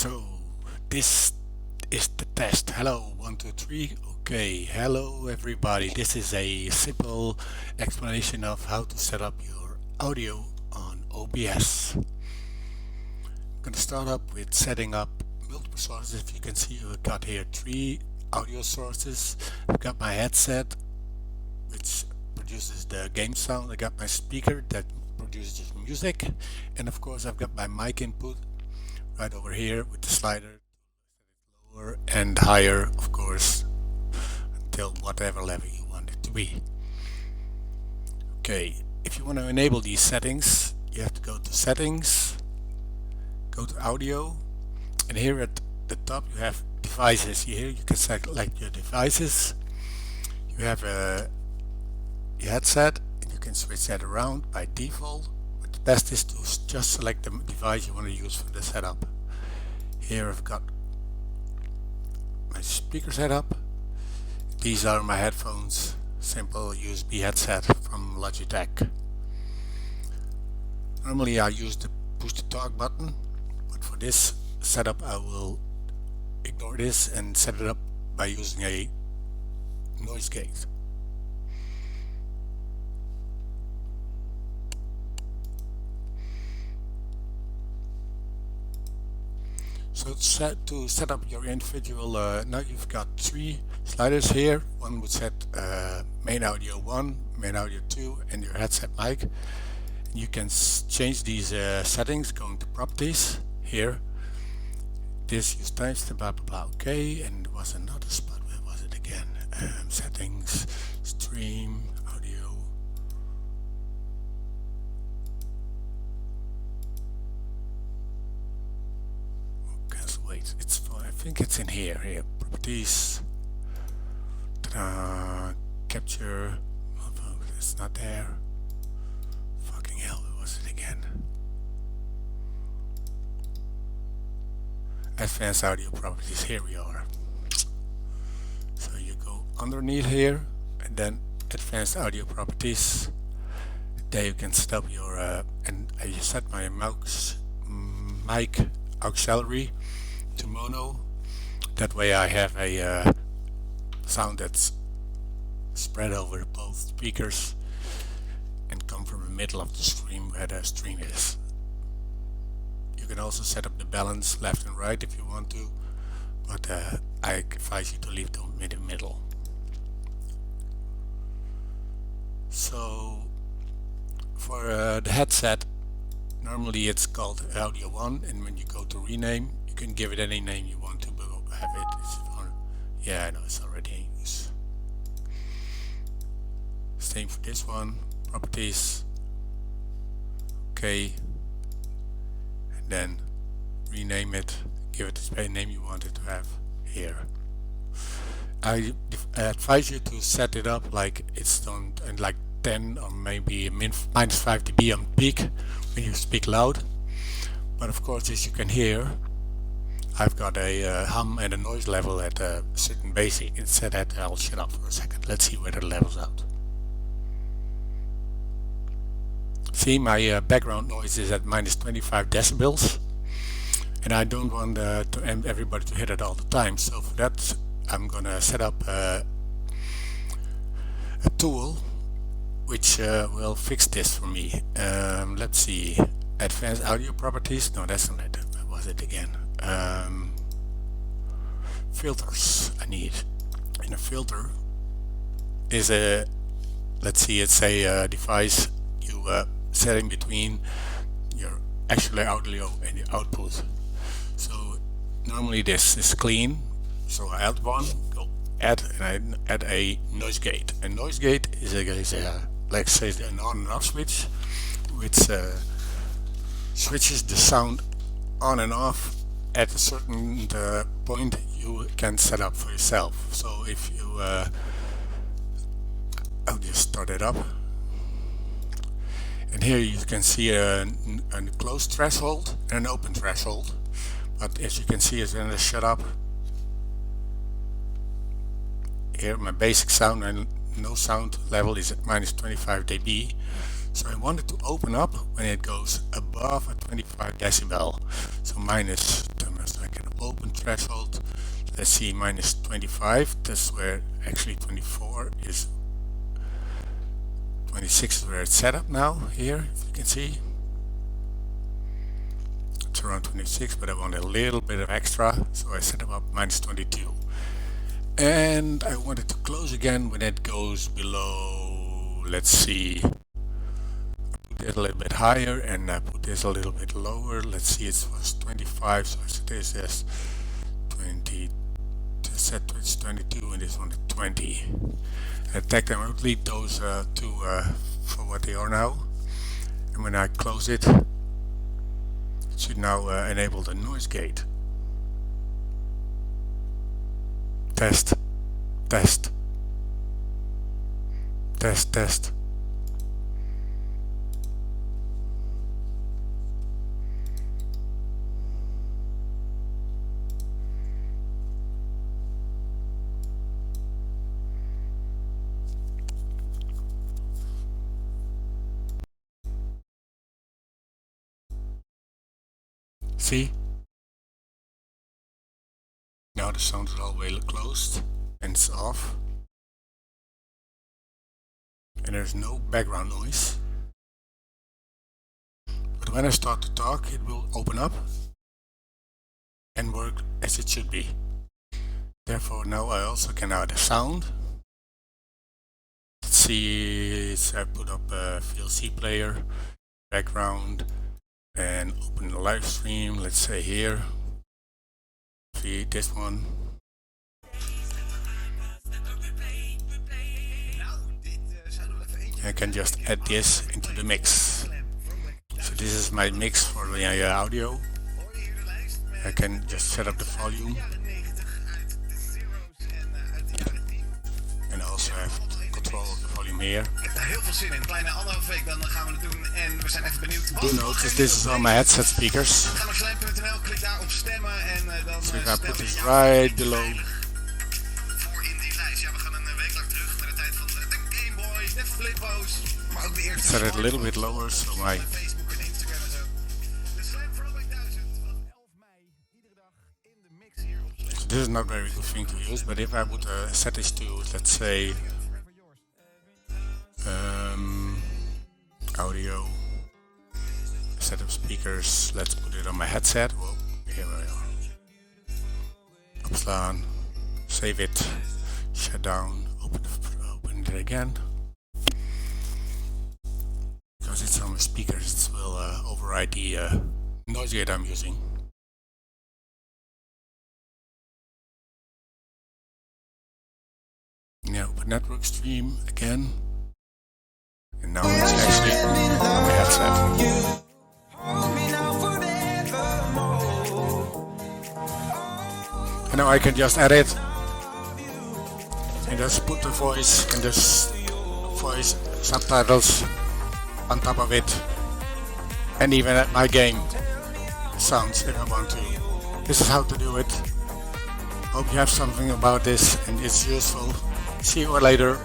So this is the test. Hello, 1, 2, 3. Okay, hello everybody. This is a simple explanation of how to set up your audio on OBS. I'm going to start up with setting up multiple sources. If you can see, I've got here 3 audio sources. I've got my headset, which produces the game sound. I got my speaker that produces music, and of course I've got my mic input right over here with the slider, lower and higher, of course, until whatever level you want it to be. Okay, if you want to enable these settings, you have to go to settings, go to audio, and here at the top you have devices. Here you can select your devices. You have your headset, and you can switch that around by default. But the best is to just select the device you want to use for the setup. Here I've got my speaker setup. These are my headphones, simple USB headset from Logitech. Normally I use the push to talk button, but for this setup I will ignore this and set it up by using a noise gate. So to set up your individual, now you've got 3 sliders here. One would set main audio 1, main audio 2, and your headset mic. And you can change these settings going to properties here. This use timestamp, blah blah blah. Okay, and there was another spot. Where was it again? Settings, stream, audio. Wait, it's for, I think it's in here. Here, properties. Capture. Oh, it's not there. Fucking hell, where was it again? Advanced audio properties. Here we are. So you go underneath here, and then advanced audio properties. There you can set up your and I set my mic auxiliary to mono. That way I have a sound that's spread over both speakers and come from the middle of the stream where the stream is. You can also set up the balance left and right if you want to, but I advise you to leave them in the middle. So for the headset, normally it's called audio 1, and when you go to rename, you can give it any name you want to have it. Yeah, I know it's already in use. Same for this one. Properties. Okay. And then rename it. Give it the name you want it to have here. I advise you to set it up like it's done in like 10 or maybe minus 5 dB on peak when you speak loud. But of course, as you can hear, I've got a hum and a noise level at a certain basic. Instead that I'll shut up for a second. Let's see where it levels out. See, my background noise is at minus 25 decibels, and I don't want everybody to hear it all the time. So for that, I'm gonna set up a tool which will fix this for me. Let's see, advanced audio properties. No, that's not it. Where was it again? Filters I need. And a filter is a, let's see, it's a device you set in between your actual audio and the output. So normally this is clean, so I add one, go add, and I add a noise gate. A noise gate is a let's say an on and off switch, which switches the sound on and off at a certain point you can set up for yourself. So if you I'll just start it up, and here you can see a closed threshold and an open threshold, but as you can see, it's going to shut up. Here my basic sound and no sound level is at minus 25 dB. So I want it to open up when it goes above a 25 decibel. So minus, so I can threshold. Let's see, minus 25. That's where actually 24 is. 26 is where it's set up now. Here, if you can see, it's around 26, but I want a little bit of extra, so I set up minus 22. And I want it to close again when it goes below, let's see, put it a little bit higher and I put this a little bit lower. Let's see, it was 25, so this is 20, set it's 22 and this one is 20. Attack them, I would leave those two for what they are now. And when I close it, it should now enable the noise gate. Test, test, test, test. See? Now the sound is all the way closed and it's off. And there's no background noise. But when I start to talk, it will open up and work as it should be. Therefore now I also can add a sound. Let's see, I put up a VLC player, background, and open the live stream. Let's say here, see this one. I can just add this into the mix. So this is my mix for the audio. I can just set up the volume and also have control of the volume here. Ik heb daar heel veel zin in. Kleine anderhalve week dan gaan we het doen en we zijn even benieuwd. Do notice this is on my headset speakers. Ga naar slam.nl, klik daar op stemmen en dan so if I put this right below. Voor in die lijst. Ja, we gaan een week lang terug naar de tijd van de Game Boys, de Flippo's, maar ook de eerste. Set it a little bit lower so my Facebook en Instagram en zo. De Slam Throwback 1000 vanaf 11 mei iedere dag in de mix hier op Slam. So this is not very good thing to use, but if I would set this to, let's say, audio, set up speakers, let's put it on my headset. Well, here we are. Opslaan, save it, shut down, open it again. Because it's on my speakers, it will override the noise gate I'm using. Now open network stream again. And now it's actually on my headset. And now I can just edit and just put the voice and just voice subtitles on top of it, and even at my game sounds if I want to. This is how to do it. Hope you have something about this and it's useful. See you later.